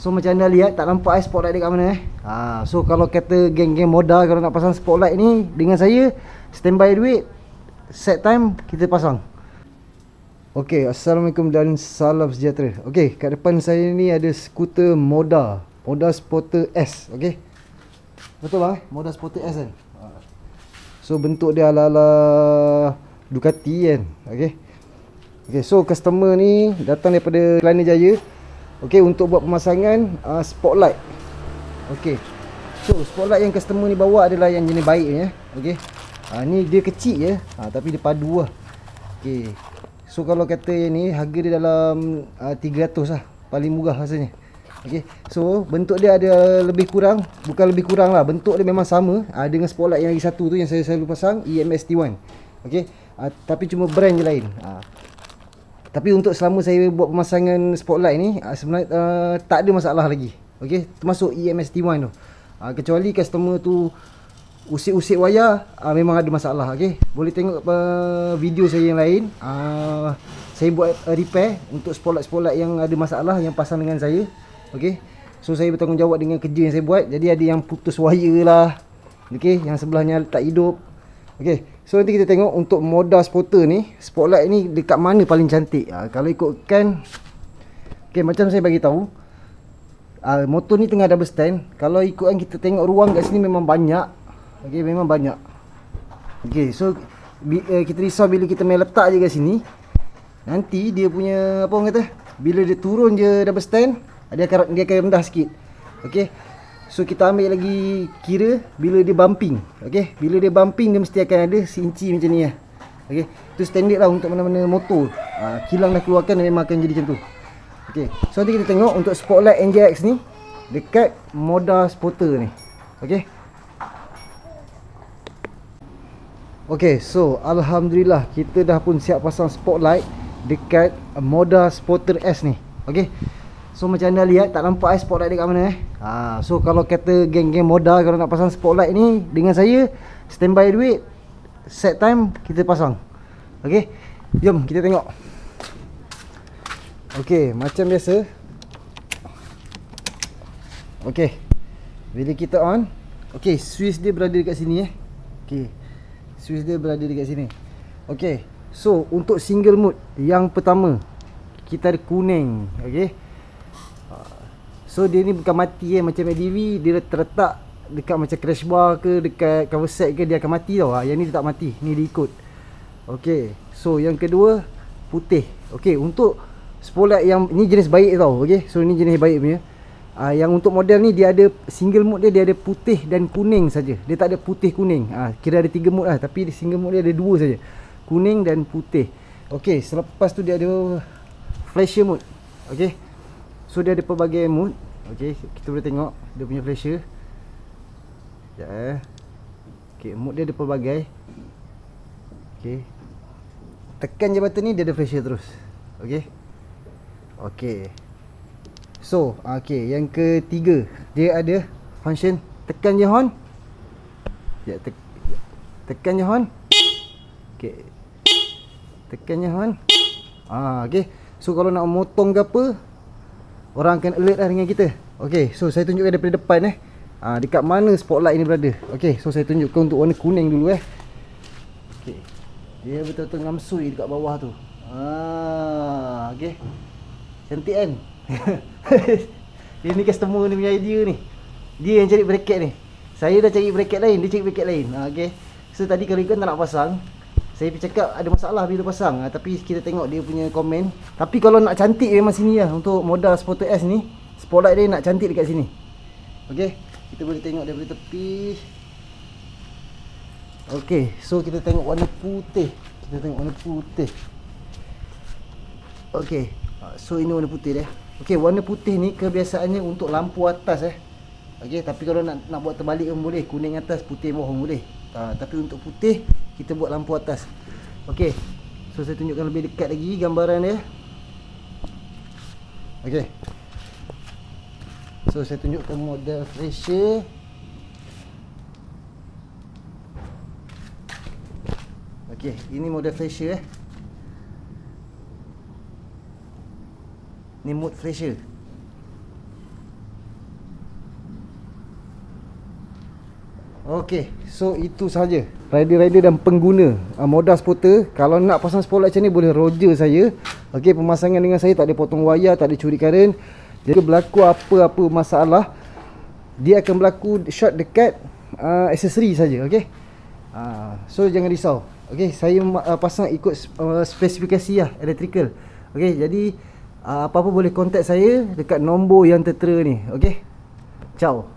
So macam anda lihat, tak nampak spotlight dekat mana So kalau kata geng-geng modal kalau nak pasang spotlight ni dengan saya, standby duit, set time, kita pasang. Ok, Assalamualaikum dan salam sejahtera. Ok, kat depan saya ni ada skuter Moda Sporter S. Ok, betul lah Moda Sporter S kan. So bentuk dia ala-ala Ducati kan. Ok, so customer ni datang daripada Kelana Jaya, ok, untuk buat pemasangan spotlight. Ok, so spotlight yang customer ni bawa adalah yang jenis baik ni ok, ni dia kecil je tapi dia padu lah. Ok, so kalau kata yang ni harga dia dalam 300 lah, paling murah rasanya. Ok, so bentuk dia ada lebih kurang, bukan lebih kurang lah, bentuk dia memang sama dengan spotlight yang lagi satu tu yang saya selalu pasang, EMST1. Ok, tapi cuma brand je lain. Tapi untuk selama saya buat pemasangan spotlight ni sebenarnya tak ada masalah lagi. Ok, termasuk EMST1 tu. Kecuali customer tu usik-usik wayar, memang ada masalah. Ok, boleh tengok video saya yang lain. Saya buat repair untuk spotlight-spotlight yang ada masalah, yang pasang dengan saya. Ok, so saya bertanggungjawab dengan kerja yang saya buat. Jadi ada yang putus wire lah, ok, yang sebelahnya tak hidup. Ok, so nanti kita tengok untuk Moda Sporter ni, spotlight ni dekat mana paling cantik. Kalau ikutkan, ok, macam saya bagi tahu, motor ni tengah double stand. Kalau ikutkan kita tengok ruang kat sini memang banyak. Ok, memang banyak. Ok, so kita risau bila kita main letak je kat sini, nanti dia punya, apa orang kata, bila dia turun je double stand, dia akan rendah sikit. Ok, so kita ambil lagi kira bila dia bumping. Ok, bila dia bumping dia mesti akan ada seinci macam ni lah. Ok, itu standard lah untuk mana-mana motor. Kilang dah keluarkan memang akan jadi macam tu. Ok, so nanti kita tengok untuk spotlight NJX ni dekat Moda Sporter ni. Ok, ok, so alhamdulillah kita dah pun siap pasang spotlight dekat Moda Sporter S ni. Ok, so macam anda lihat, tak nampak spotlight dekat mana So kalau kata geng-geng modal kalau nak pasang spotlight ni dengan saya, standby duit, set time, kita pasang. Ok, jom kita tengok. Ok, macam biasa. Ok, bila kita on, ok, switch dia berada dekat sini Ok, switch dia berada dekat sini. Ok, so untuk single mode yang pertama, kita ada kuning. Ok, so dia ni bukan mati macam ADV, dia terletak dekat macam crash bar ke, dekat cover set ke, dia akan mati tau. Yang ni dia tak mati, ni dia ikut. Ok, so yang kedua putih. Ok, untuk spotlight yang ni jenis baik tau. Ok, so ni jenis baik punya. Yang untuk model ni dia ada single mode dia ada putih dan kuning saja. Dia tak ada putih kuning. Kira ada 3 mode lah, tapi di single mode dia ada 2 saja. Kuning dan putih. Ok, selepas tu dia ada flasher mode. Ok, so dia ada pelbagai mode. Ok, kita boleh tengok dia punya flasher. Sekejap ok, mode dia ada pelbagai. Ok, tekan je button ni dia ada flasher terus. Ok, ok, so ok, yang ketiga dia ada function tekan je horn. Ya, tekan je horn. Ok, tekan je horn. Ok, so kalau nak motong ke apa, orang akan alert lah dengan kita. Ok, so saya tunjukkan daripada depan dekat mana spotlight ni berada. Ok, so saya tunjukkan untuk warna kuning dulu ok, dia betul-betul ngamsui dekat bawah tu. Ok, cantik kan? Ini customer ni punya idea ni. Dia yang cari bracket ni. Saya dah cari bracket lain, dia cari bracket lain. Ok, so tadi kalau ikut tak nak pasang, saya cakap ada masalah bila pasang. Tapi kita tengok dia punya komen. Tapi kalau nak cantik memang sini lah. Untuk Moda Sporter S ni, spotlight dia nak cantik dekat sini. Ok, kita boleh tengok daripada tepi. Ok, so kita tengok warna putih. Kita tengok warna putih. Ok, so ini warna putih dia. Ok, warna putih ni kebiasaannya untuk lampu atas ok, tapi kalau nak buat terbalik pun boleh. Kuning atas, putih bawah pun boleh. Tapi untuk putih, kita buat lampu atas. Ok, so saya tunjukkan lebih dekat lagi gambaran dia. Ok, so saya tunjukkan model flasher. Ok, ini model flasher Ni mode flasher. Okey, so itu saja. Rider-rider dan pengguna Moda Spotter, kalau nak pasang spotlight macam ni boleh roger saya. Okey, pemasangan dengan saya tak ada potong wayar, tak ada curi current. Jadi berlaku apa-apa masalah, dia akan berlaku short dekat aksesori saja. Okey. So jangan risau. Okey, saya pasang ikut spesifikasi lah, electrical. Okey, jadi apa-apa boleh contact saya dekat nombor yang tertera ni. Okey. Ciao.